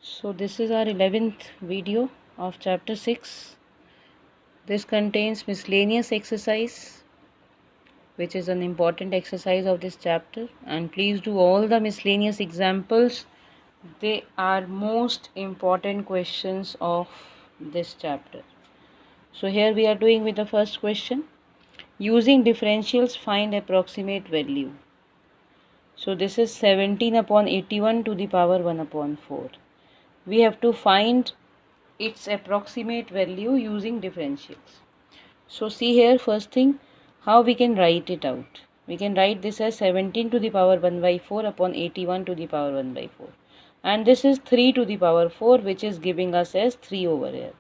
So this is our 11th video of chapter 6. This contains miscellaneous exercise, which is an important exercise of this chapter, and please do all the miscellaneous examples. They are most important questions of this chapter. So here we are doing with the first question. Using differentials, find approximate value. So this is 17 upon 81 to the power 1 upon 4. We have to find its approximate value using differentials. So see here, first thing, how we can write it out. We can write this as 17 to the power 1 by 4 upon 81 to the power 1 by 4. And this is 3 to the power 4, which is giving us as 3 over here.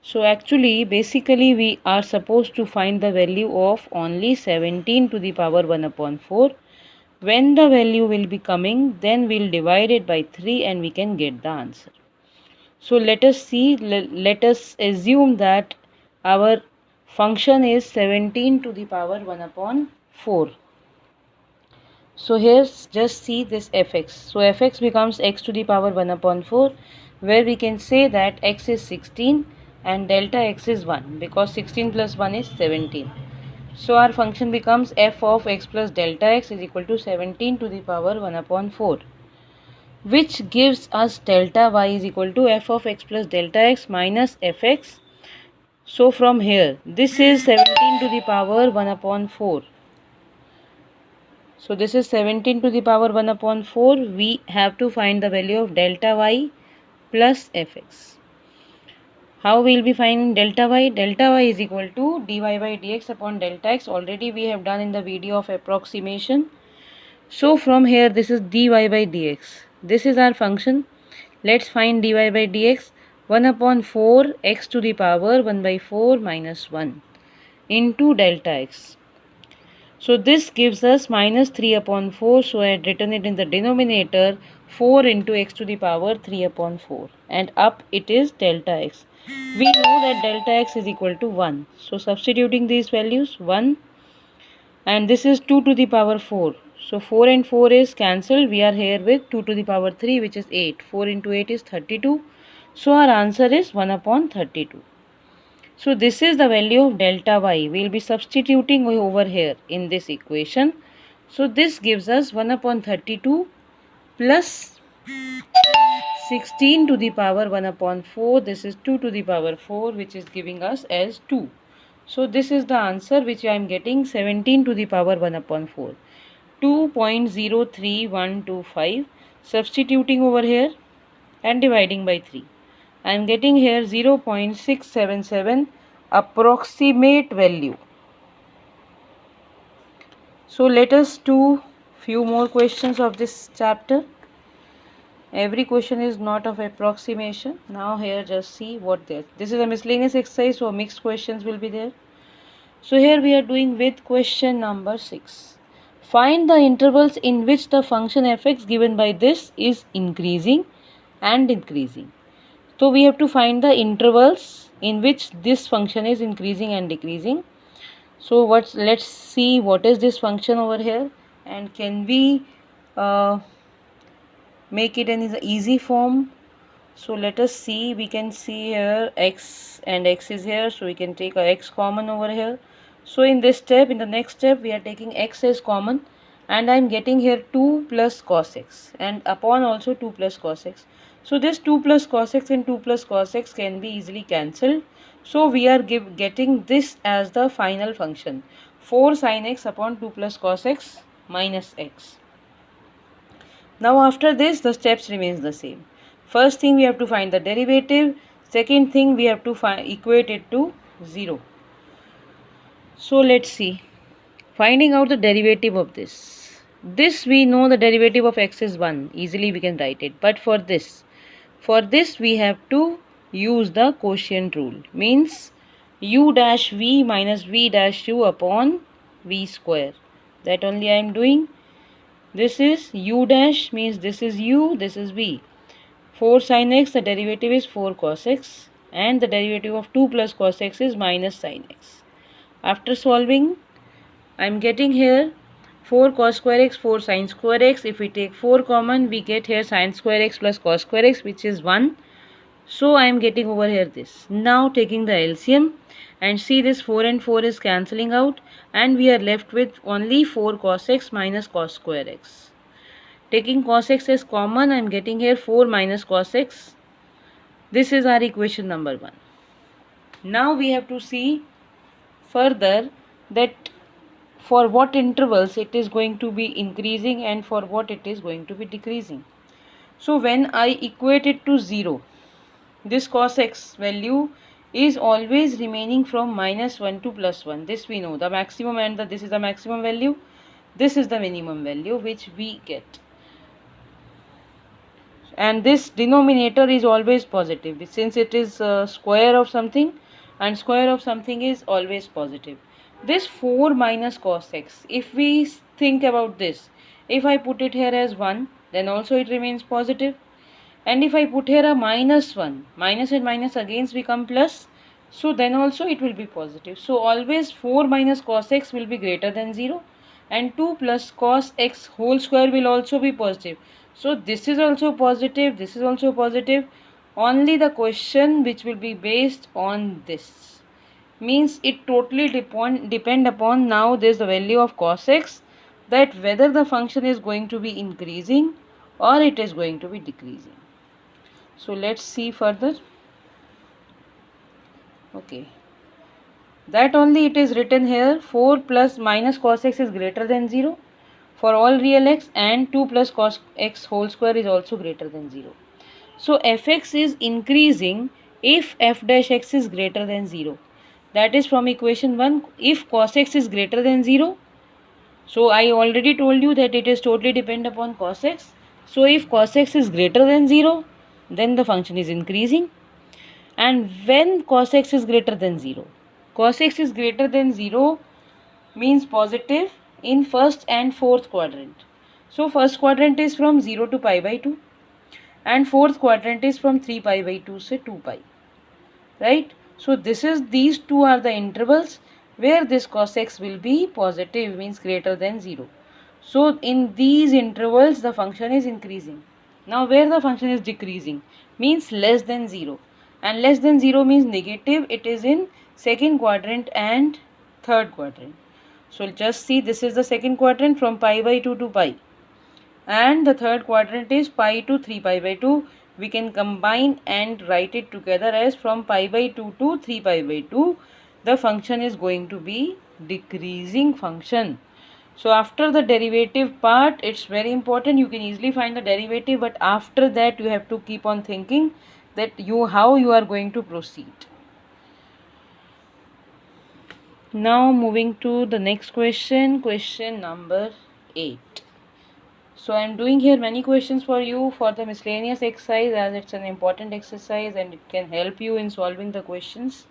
So actually, basically we are supposed to find the value of only 17 to the power 1 upon 4. When the value will be coming, then we'll divide it by 3 and we can get the answer. So let us see, let us assume that our function is 17 to the power 1 upon 4. So here's just see this fx. So fx becomes x to the power 1 upon 4, where we can say that x is 16 and delta x is 1, because 16 plus 1 is 17. So our function becomes f of x plus delta x is equal to 17 to the power 1 upon 4, which gives us delta y is equal to f of x plus delta x minus fx. So from here, this is 17 to the power 1 upon 4. So this is 17 to the power 1 upon 4. We have to find the value of delta y plus fx. How we will be finding delta y? Delta y is equal to dy by dx upon delta x. Already we have done in the video of approximation. So from here, this is dy by dx. This is our function. Let's find dy by dx. 1 upon 4 x to the power 1 by 4 minus 1 into delta x. So this gives us minus 3 upon 4. So I had written it in the denominator 4 into x to the power 3 upon 4. And up it is delta x. We know that delta x is equal to 1. So substituting these values, 1, and this is 2 to the power 4. So 4 and 4 is cancelled. We are here with 2 to the power 3, which is 8. 4 into 8 is 32. So our answer is 1 upon 32. So this is the value of delta y. We will be substituting over here in this equation. So this gives us 1 upon 32 plus 16 to the power 1 upon 4. This is 2 to the power 4, which is giving us as 2. So this is the answer which I am getting, 17 to the power 1 upon 4. 2.03125. Substituting over here and dividing by 3. I am getting here 0.677 approximate value. So let us do few more questions of this chapter. Every question is not of approximation. Now here just see what there. This is a miscellaneous exercise, so mixed questions will be there. So here we are doing with question number 6. Find the intervals in which the function fx given by this is increasing and decreasing. So we have to find the intervals in which this function is increasing and decreasing. So let's see what is this function over here, and can we make it in the easy form. So let us see. We can see here x and x is here, so we can take a x common over here. So in this step, in the next step, we are taking x as common, and I am getting here 2 plus cos x, and upon also 2 plus cos x. So this 2 plus cos x and 2 plus cos x can be easily cancelled. So we are getting this as the final function, 4 sin x upon 2 plus cos x minus x. Now after this, the steps remains the same. First thing we have to find the derivative. Second thing we have to equate it to 0. So let's see. Finding out the derivative of this. This we know the derivative of x is 1. Easily we can write it. But for this we have to use the quotient rule. Means u dash v minus v dash u upon v square. That only I am doing. This is u dash, means this is u, this is v. 4 sin x, the derivative is 4 cos x, and the derivative of 2 plus cos x is minus sin x. After solving, I am getting here 4 cos square x, 4 sin square x. If we take 4 common, we get here sin square x plus cos square x, which is 1. So I am getting over here this. Now taking the LCM, and see this 4 and 4 is cancelling out, and we are left with only 4 cos x minus cos square x. Taking cos x as common, I am getting here 4 minus cos x. This is our equation number 1. Now we have to see further that for what intervals it is going to be increasing and for what it is going to be decreasing. So when I equate it to 0, this cos x value is always remaining from -1 to +1. This we know, the maximum, and this is the maximum value, this is the minimum value which we get. And this denominator is always positive since it is square of something, and square of something is always positive. This 4 minus cos x, if we think about this, if I put it here as 1, then also it remains positive. And if I put here a -1, minus and minus again become plus, so then also it will be positive. So always 4 minus cos x will be greater than 0, and 2 plus cos x whole square will also be positive. So this is also positive, this is also positive. Only the question which will be based on this, means it totally depend upon now this the value of cos x, that whether the function is going to be increasing or it is going to be decreasing. So let's see further. Okay, that only it is written here, 4 plus minus cos x is greater than 0 for all real x, and 2 plus cos x whole square is also greater than 0. So fx is increasing if f dash x is greater than 0. That is from equation 1, if cos x is greater than 0. So I already told you that it is totally depend upon cos x. So if cos x is greater than 0, then the function is increasing. And when cos x is greater than 0, cos x is greater than 0 means positive in first and fourth quadrant. So first quadrant is from 0 to pi by 2, and fourth quadrant is from 3 pi by 2 to 2 pi, right? So these two are the intervals where this cos x will be positive, means greater than 0. So in these intervals the function is increasing. Now where the function is decreasing means less than 0, and less than 0 means negative, it is in second quadrant and third quadrant. So just see, this is the second quadrant from pi by 2 to pi, and the third quadrant is pi to 3 pi by 2. We can combine and write it together as from pi by 2 to 3 pi by 2. The function is going to be decreasing function. So after the derivative part, it's very important, you can easily find the derivative, but after that you have to keep on thinking that how you are going to proceed. Now moving to the next question, question number 8. So I am doing here many questions for you for the miscellaneous exercise, as it's an important exercise and it can help you in solving the questions.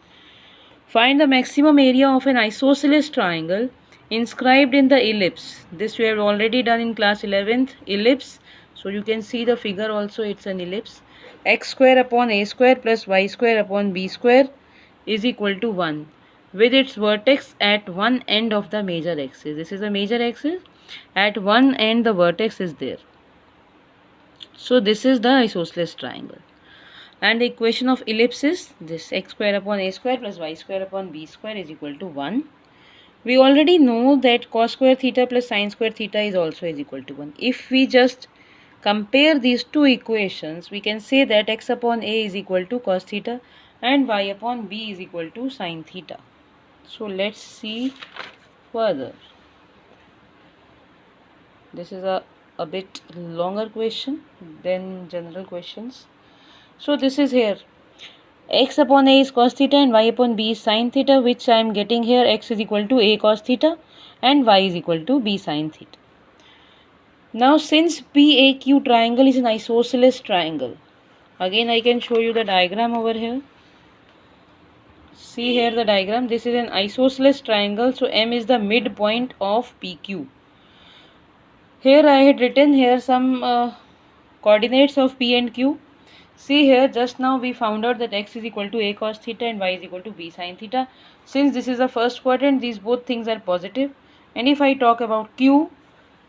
Find the maximum area of an isosceles triangle inscribed in the ellipse. This we have already done in class 11th, ellipse. So you can see the figure also, it's an ellipse. X square upon a square plus y square upon b square is equal to 1, with its vertex at one end of the major axis. This is a major axis. At one end the vertex is there. So this is the isosceles triangle. And the equation of ellipse is this: x square upon a square plus y square upon b square is equal to 1. We already know that cos square theta plus sin square theta is also is equal to 1. If we just compare these two equations, we can say that x upon a is equal to cos theta and y upon b is equal to sin theta. So let's see further. This is a bit longer question than general questions. So this is here, x upon a is cos theta and y upon b is sin theta, which I am getting here x is equal to a cos theta and y is equal to b sin theta. Now since PAQ triangle is an isosceles triangle, again I can show you the diagram over here. See here the diagram, this is an isosceles triangle, so M is the midpoint of PQ. Here I had written here some coordinates of P and Q. See here, just now we found out that x is equal to a cos theta and y is equal to b sin theta. Since this is the first quadrant, these both things are positive. And if I talk about Q,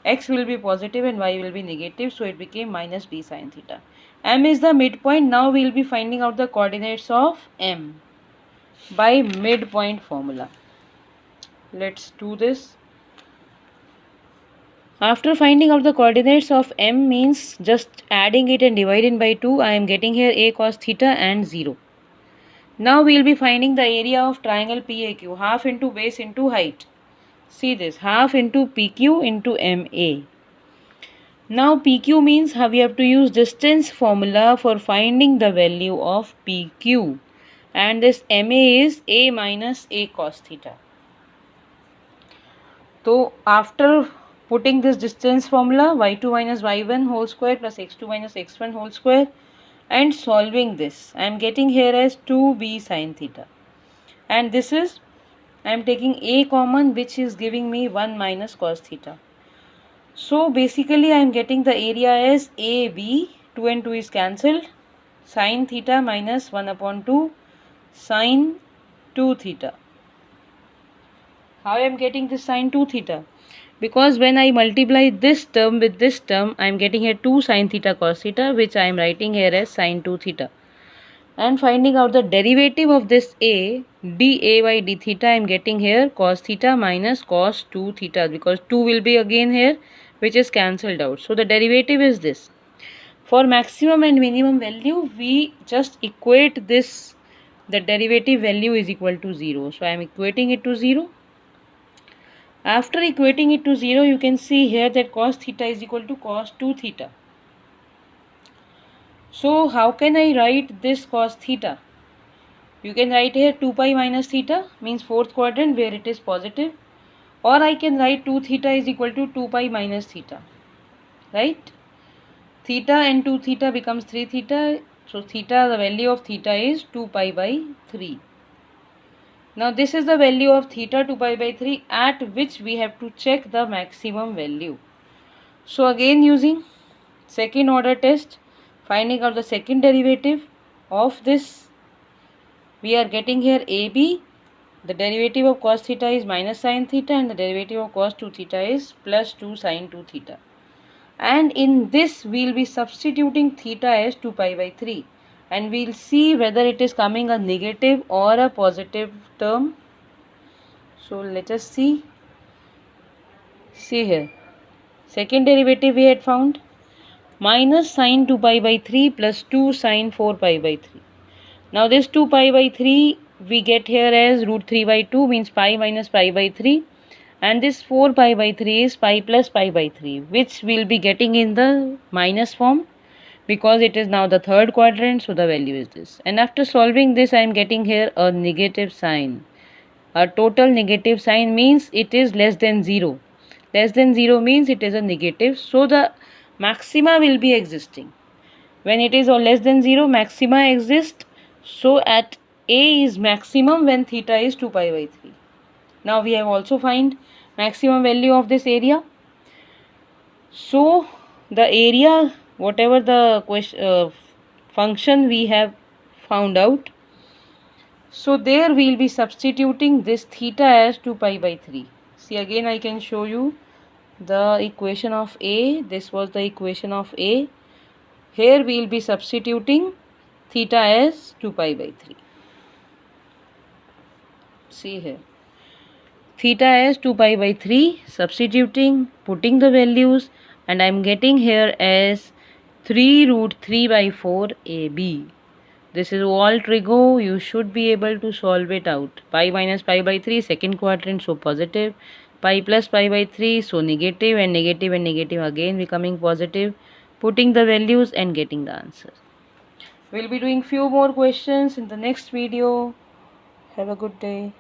x will be positive and y will be negative, so it became minus b sine theta. M is the midpoint. Now we will be finding out the coordinates of M by midpoint formula. Let's do this. After finding out the coordinates of M means just adding it and dividing by 2, I am getting here a cos theta and 0. Now we will be finding the area of triangle PAQ, half into base into height. See this, half into PQ into MA. Now PQ means how we have to use distance formula for finding the value of PQ, and this MA is A minus A cos theta. So after putting this distance formula, y2 minus y1 whole square plus x2 minus x1 whole square, and solving this, I am getting here as 2b sine theta, and this is, I am taking a common, which is giving me 1 minus cos theta. So basically I am getting the area as AB, 2 and 2 is cancelled, sine theta minus 1 upon 2 sine 2 theta. How I am getting this sine 2 theta? Because when I multiply this term with this term, I am getting here 2 sine theta cos theta, which I am writing here as sine 2 theta. And finding out the derivative of this a, dA by d theta, I am getting here cos theta minus cos 2 theta, because 2 will be again here, which is cancelled out. So the derivative is this. For maximum and minimum value, we just equate this, the derivative value is equal to 0. So I am equating it to 0. After equating it to 0, you can see here that cos theta is equal to cos 2 theta. So how can I write this cos theta? You can write here 2 pi minus theta, means fourth quadrant where it is positive, or I can write 2 theta is equal to 2 pi minus theta, right? Theta and 2 theta becomes 3 theta, so theta, the value of theta is 2 pi by 3. Now this is the value of theta 2 pi by 3 at which we have to check the maximum value. So again using second order test, finding out the second derivative of this, we are getting here AB, the derivative of cos theta is minus sin theta, and the derivative of cos 2 theta is plus 2 sin 2 theta. And in this we will be substituting theta as 2 pi by 3, and we will see whether it is coming a negative or a positive term. So let us see. See here, second derivative we had found, minus sin 2 pi by 3 plus 2 sin 4 pi by 3. Now this 2 pi by 3 we get here as root 3 by 2, means pi minus pi by 3, and this 4 pi by 3 is pi plus pi by 3, which we will be getting in the minus form because it is now the third quadrant, so the value is this. And after solving this, I am getting here a negative sign. A total negative sign means it is less than 0. Less than 0 means it is a negative, so the maxima will be existing. When it is or less than 0, maxima exist. So at A is maximum when theta is 2 pi by 3. Now we have also find maximum value of this area. So the area, whatever the function we have found out, so there we will be substituting this theta as 2 pi by 3. See, again I can show you the equation of A. This was the equation of A. Here we will be substituting theta as 2 pi by 3. See here, theta as 2 pi by 3, substituting, putting the values, and I am getting here as 3 root 3 by 4 AB. This is all trigo, you should be able to solve it out. Pi minus pi by 3, second quadrant, so positive. Pi plus pi by 3, so negative, and negative and negative again becoming positive. Putting the values and getting the answer. We'll be doing few more questions in the next video. Have a good day.